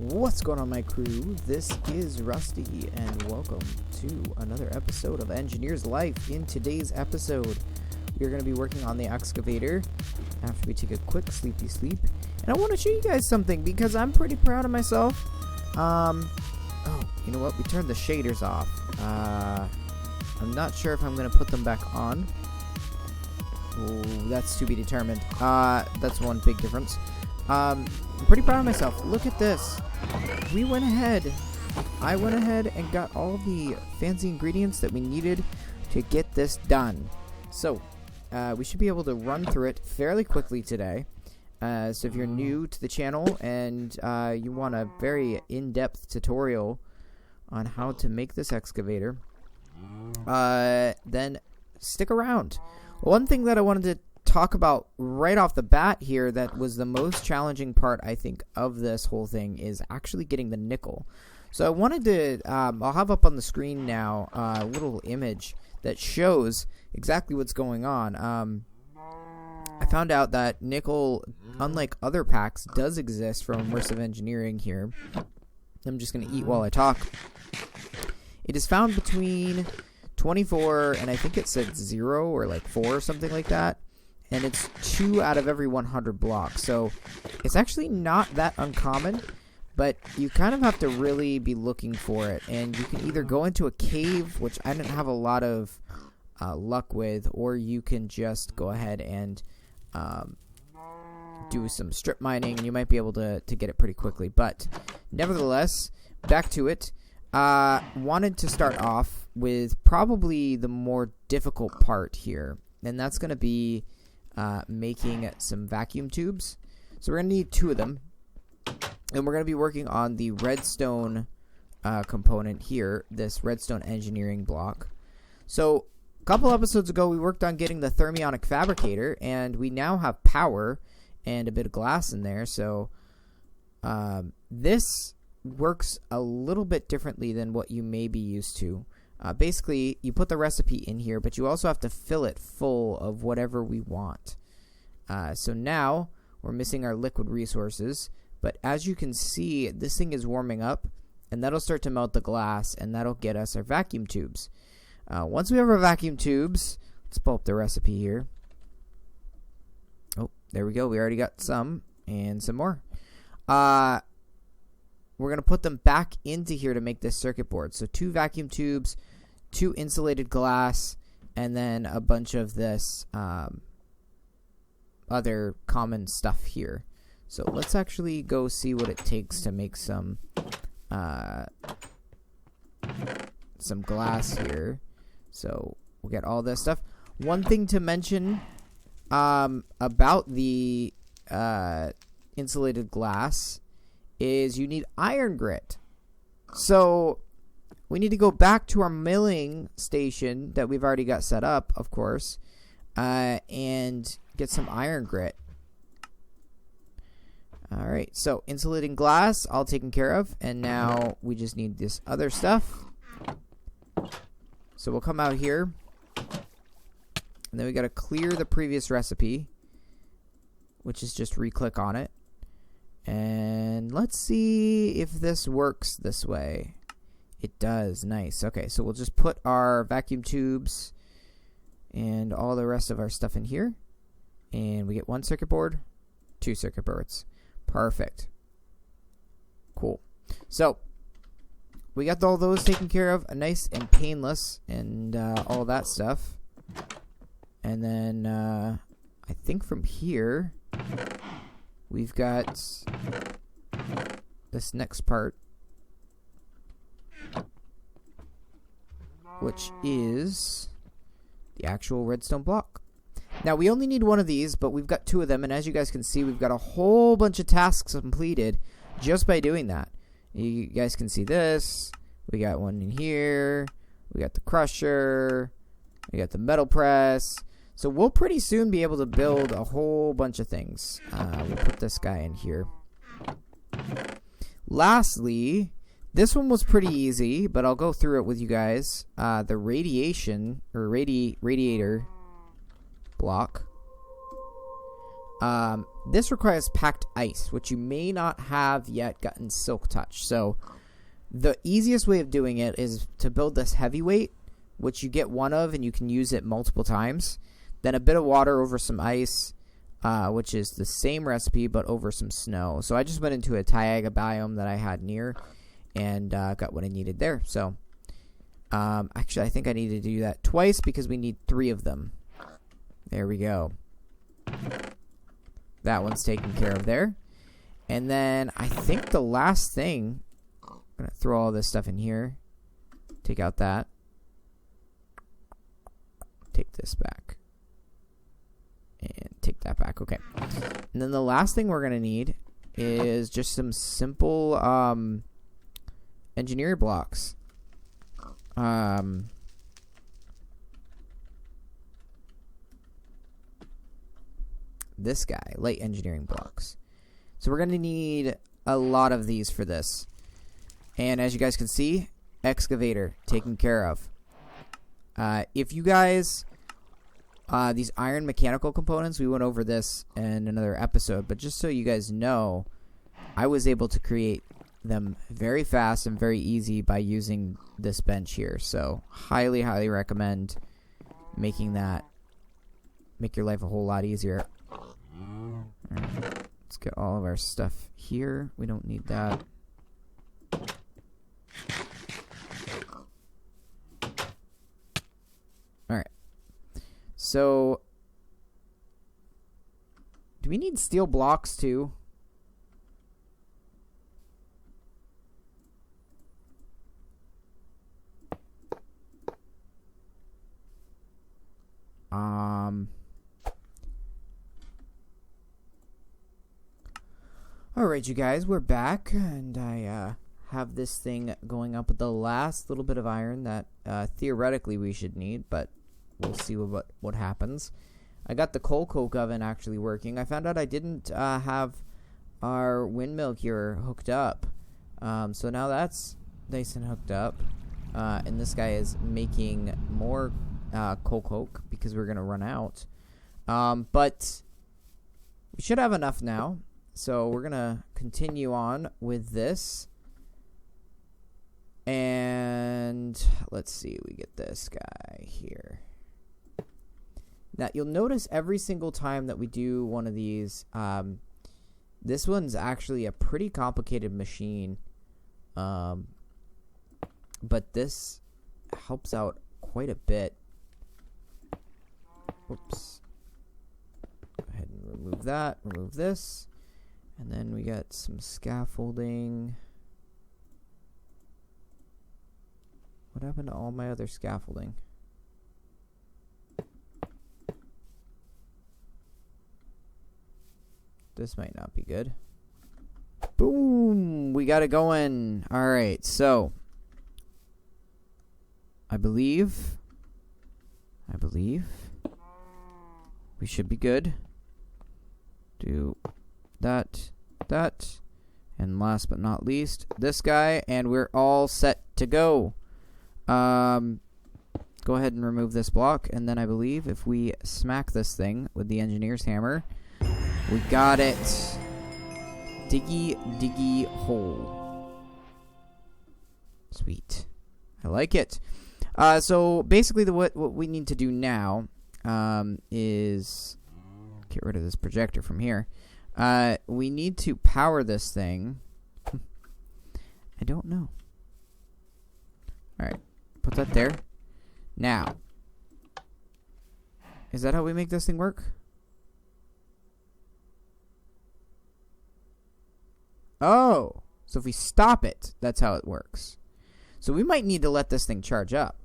What's going on, my crew? This is Rusty, and welcome to another episode of Engineers Life. In today's episode, we're going to be working on the excavator after we take a quick sleepy sleep. And I want to show you guys something because I'm pretty proud of myself. Oh, you know what? We turned the shaders off. I'm not sure if I'm going to put them back on. Oh, that's to be determined. That's one big difference. I'm pretty proud of myself. Look at this. I went ahead and got all the fancy ingredients that we needed to get this done. So, we should be able to run through it fairly quickly today. So if you're new to the channel and you want a very in-depth tutorial on how to make this excavator, then stick around. One thing that I wanted to talk about right off the bat here that was the most challenging part, I think, of this whole thing is actually getting the nickel. So I wanted to, I'll have up on the screen now a little image that shows exactly what's going on. I found out that nickel, unlike other packs, does exist from Immersive Engineering here. I'm just going to eat while I talk. It is found between 24 and I think it said 0 or like 4 or something like that. And it's 2 out of every 100 blocks. So it's actually not that uncommon, but you kind of have to really be looking for it. And you can either go into a cave, which I didn't have a lot of luck with, or you can just go ahead and do some strip mining, and you might be able to get it pretty quickly. But nevertheless, back to it. Wanted to start off with probably the more difficult part here, and that's going to be making some vacuum tubes. So we're going to need 2 of them, and we're going to be working on the redstone component here, this redstone engineering block. So a couple episodes ago we worked on getting the thermionic fabricator, and we now have power and a bit of glass in there. So this works a little bit differently than what you may be used to. Basically, you put the recipe in here, but you also have to fill it full of whatever we want. So now, we're missing our liquid resources, but as you can see, this thing is warming up, and that'll start to melt the glass, and that'll get us our vacuum tubes. Once we have our vacuum tubes, let's pull up the recipe here. Oh, there we go. We already got some, and some more. We're going to put them back into here to make this circuit board. So 2 vacuum tubes, 2 insulated glass, and then a bunch of this other common stuff here. So let's actually go see what it takes to make some glass here. So we'll get all this stuff. One thing to mention about the insulated glass is you need iron grit. So we need to go back to our milling station that we've already got set up, of course, and get some iron grit. Alright, so insulating glass all taken care of, and now we just need this other stuff. So we'll come out here, and then we got to clear the previous recipe, which is just re-click on it. And let's see if this works this way. It does. Nice. Okay, so we'll just put our vacuum tubes and all the rest of our stuff in here. And we get 1 circuit board, 2 circuit boards. Perfect. Cool. So, we got all those taken care of. Nice and painless and all that stuff. And then I think from here we've got this next part, which is the actual redstone block. Now, we only need 1 of these, but we've got 2 of them, and as you guys can see, we've got a whole bunch of tasks completed just by doing that. You guys can see this. We got 1 in here. We got the crusher. We got the metal press. So we'll pretty soon be able to build a whole bunch of things. We'll put this guy in here. Lastly, this one was pretty easy, but I'll go through it with you guys. The radiator block. This requires packed ice, which you may not have yet gotten Silk Touch. So the easiest way of doing it is to build this heavyweight, which you get one of and you can use it multiple times. Then a bit of water over some ice, which is the same recipe but over some snow. So I just went into a taiga biome that I had near and got what I needed there. So actually I think I need to do that twice because we need 3 of them. There we go. That one's taken care of there. And then I think the last thing, I'm going to throw all this stuff in here. Take out that. Take this back. And take that back. Okay. And then the last thing we're going to need is just some simple engineer blocks. This guy, light engineering blocks. So we're going to need a lot of these for this. And as you guys can see, excavator taken care of. If you guys, these iron mechanical components, we went over this in another episode, but just so you guys know, I was able to create them very fast and very easy by using this bench here. So highly, highly recommend making that, make your life a whole lot easier. Alright, let's get all of our stuff here. We don't need that. Alright. So, do we need steel blocks too? Alright, you guys, we're back, and I have this thing going up with the last little bit of iron that theoretically we should need, but we'll see what happens. I got the coal coke oven actually working. I found out I didn't have our windmill here hooked up, so now that's nice and hooked up, and this guy is making more coal coke because we're going to run out, but we should have enough now. So we're going to continue on with this. And let's see, we get this guy here. Now, you'll notice every single time that we do one of these, this one's actually a pretty complicated machine. But this helps out quite a bit. Whoops. Go ahead and remove that, remove this. And then we got some scaffolding. What happened to all my other scaffolding? This might not be good. Boom! We got it going. Alright, so I believe we should be good. Do that, and last but not least, this guy, and we're all set to go. Go ahead and remove this block, and then I believe if we smack this thing with the engineer's hammer, we got it. Diggy, diggy hole. Sweet. I like it. So basically what we need to do now is get rid of this projector from here. We need to power this thing. I don't know. Alright. Put that there. Now. Is that how we make this thing work? Oh. So if we stop it, that's how it works. So we might need to let this thing charge up.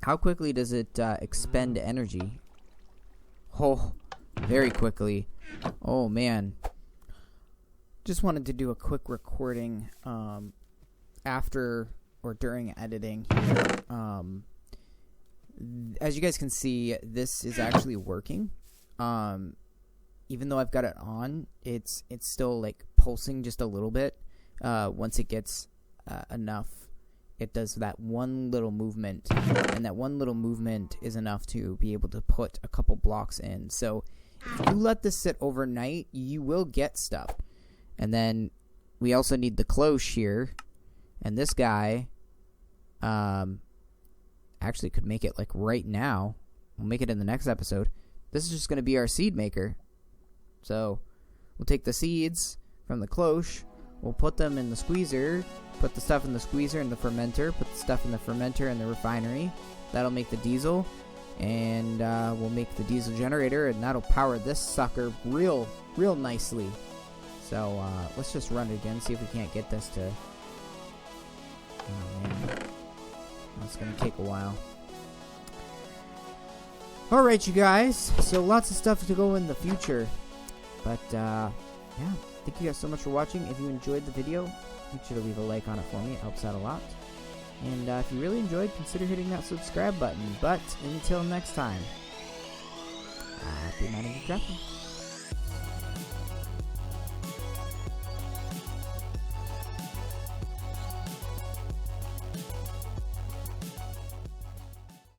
How quickly does it expend energy? Oh, very quickly. Oh, man. Just wanted to do a quick recording after or during editing here. As you guys can see, this is actually working. Even though I've got it on, it's still like pulsing just a little bit. Once it gets enough, it does that one little movement, and that one little movement is enough to be able to put a couple blocks in. So If you let this sit overnight, you will get stuff. And then we also need the cloche here. And this guy actually could make it like right now. We'll make it in the next episode. This is just going to be our seed maker. So we'll take the seeds from the cloche. We'll put them in the squeezer. Put the stuff in the squeezer and the fermenter. Put the stuff in the fermenter and the refinery. That'll make the diesel. And we'll make the diesel generator. And that'll power this sucker real nicely. So let's just run it again. See if we can't get this to... Oh, man. That's going to take a while. Alright, you guys. So lots of stuff to go in the future. But, yeah. Thank you guys so much for watching. If you enjoyed the video, make sure to leave a like on it for me. It helps out a lot. And if you really enjoyed, consider hitting that subscribe button. But until next time, happy mining and crafting.